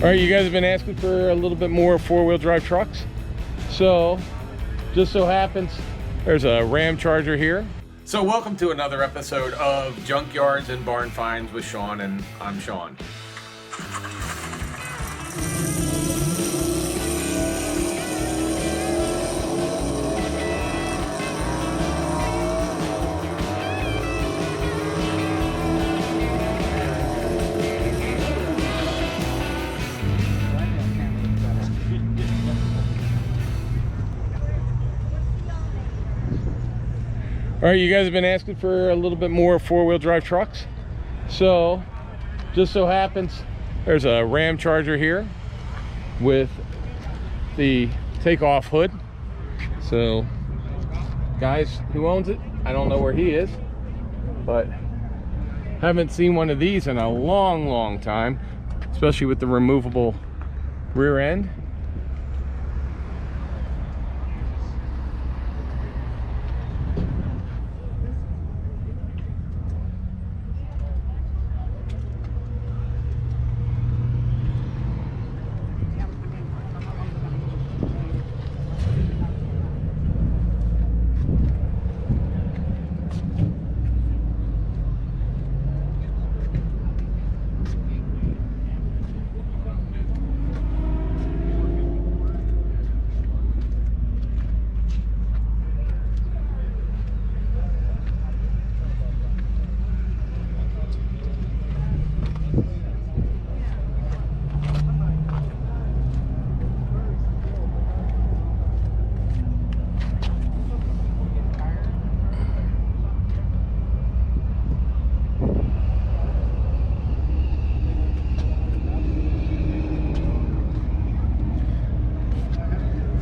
All right, you guys have been asking for a little bit more four-wheel drive trucks. So, just so happens, there's a Ramcharger here. So welcome to another episode of Junkyards and Barn Finds with Sean, and I'm Sean. All right, you guys have been asking for a little bit more four-wheel drive trucks. So, just so happens, there's a Ramcharger here with the takeoff hood. So, guys, who owns it? I don't know where he is, but haven't seen one of these in a long time, especially with the removable rear end.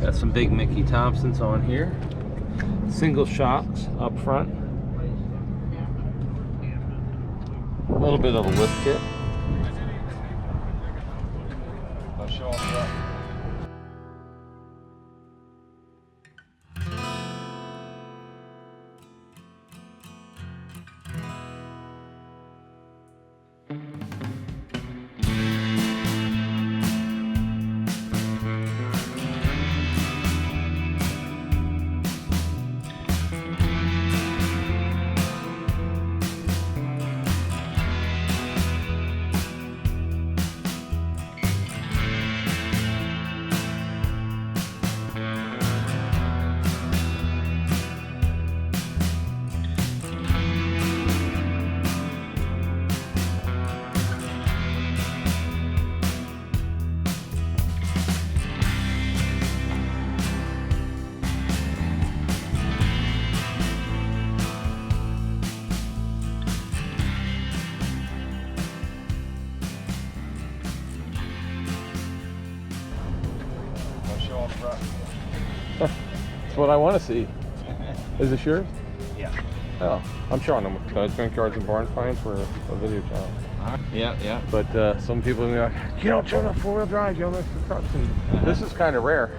Got some big Mickey Thompsons on here. Single shocks up front. A little bit of a lift kit. I'll show them that. That's what I want to see. Is this yours? Yeah. Oh, I'm Sean. I'm with Junkyards and Barn Finds for a video channel. Yeah. But some people are like, you don't show enough four-wheel drive, you don't mess with trucks. And this is kind of rare.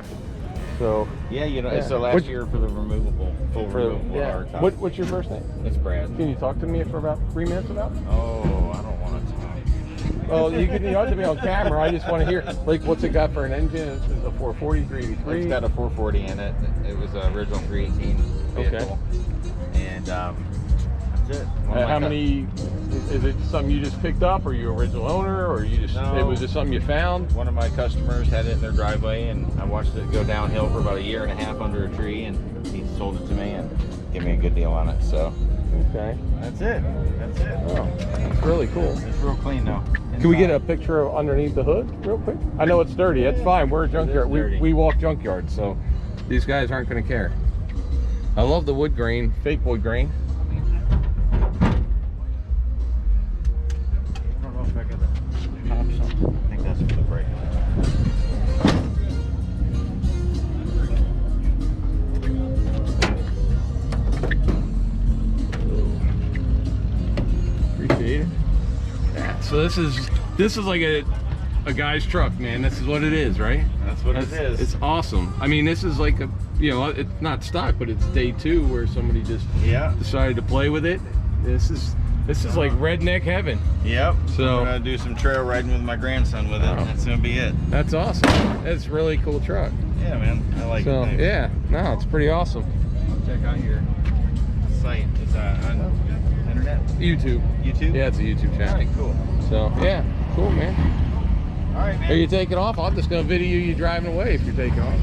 So yeah, you know, so last year for the removable, removable hard top. What's your first name? It's Brad. Can you talk to me for about 3 minutes about it? Oh, I don't want to talk. Well, you can talk to me on camera. I just want to hear, like, what's it got for an engine? Is it a 440, 383? It's got a 440 in it. It was an original 318 vehicle. Okay. And that's it. How many, is it something you just picked up, or you original owner, or you just, no, it was just something you found? One of my customers had it in their driveway, and I watched it go downhill for about 1.5 years under a tree, and he sold it to me and gave me a good deal on it, so. Okay. That's it. Oh, it's really cool. It's real clean though. Can we get a picture of underneath the hood real quick? I know it's dirty. It's fine. We're a junkyard. We walk junkyards, so these guys aren't going to care. I love the wood grain, fake wood grain. I don't know if I got to pop something. I think that's for the brake. Appreciate it. Yeah, so this is like a guy's truck, man. This is what it is, right? That's what it is. It's awesome. I mean, this is like a, you know, it's not stock, but it's day two where somebody just decided to play with it. This is This is like redneck heaven. Yep. So I'm gonna do some trail riding with my grandson with it. Oh. That's gonna be it. That's awesome. That's a really cool truck. Yeah, man. I like So it. Thanks. yeah, no, it's pretty awesome. Check out your site. It's on internet. YouTube. YouTube. Yeah, it's a YouTube All channel. right. Cool. So yeah, cool, man. All right, man. Are you taking off? I'm just gonna video you driving away if you're taking off.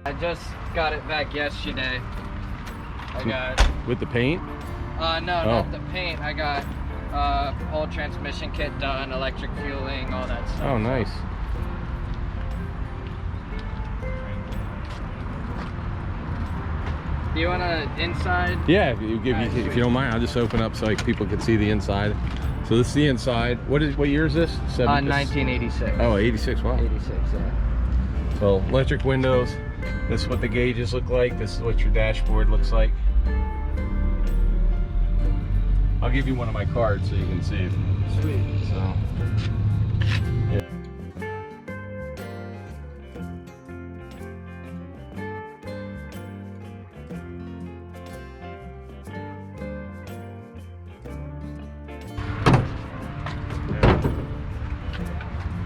I just got it back yesterday. I got With the paint? No, Oh. not the paint. I got whole transmission kit done, electric fueling, all that stuff. Oh, nice. Do you want an inside? Yeah, if you don't mind, I'll just open up so like people can see the inside. So this is the inside. What year is this? 1986. Oh, 86. Wow. 86, yeah. So electric windows. This is what the gauges look like. This is what your dashboard looks like. I'll give you one of my cards so you can see it. Sweet. So, yeah.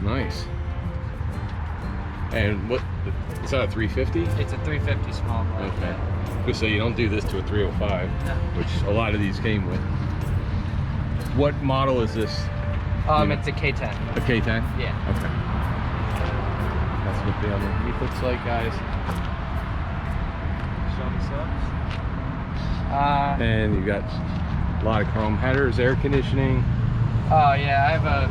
Nice. And what is that, a 350? It's a 350 small block. Okay. Just so you don't do this to a 305, No. which a lot of these came with. What model is this? It's a K10. A K10? Yeah. Okay. That's what the underneath looks like, guys. Show me subs. And you got a lot of chrome headers, air conditioning. Oh yeah, I have a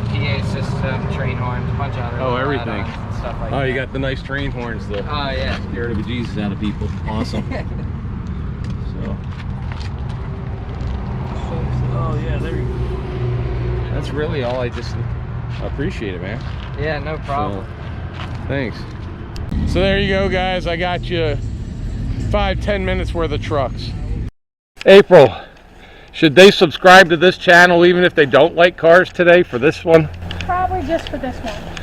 PA system, train horns, a bunch of other little Everything. add-ons and stuff like Oh, that. you got the nice train horns though. Oh yeah. Scared the bejesus out of people. Awesome. So. Oh yeah, there you go. That's really all. I appreciate it, man. Yeah, no problem. So, thanks. So there you go, guys. I got you 5-10 minutes worth of trucks. April, should they subscribe to this channel even if they don't like cars today for this one? Probably just for this one.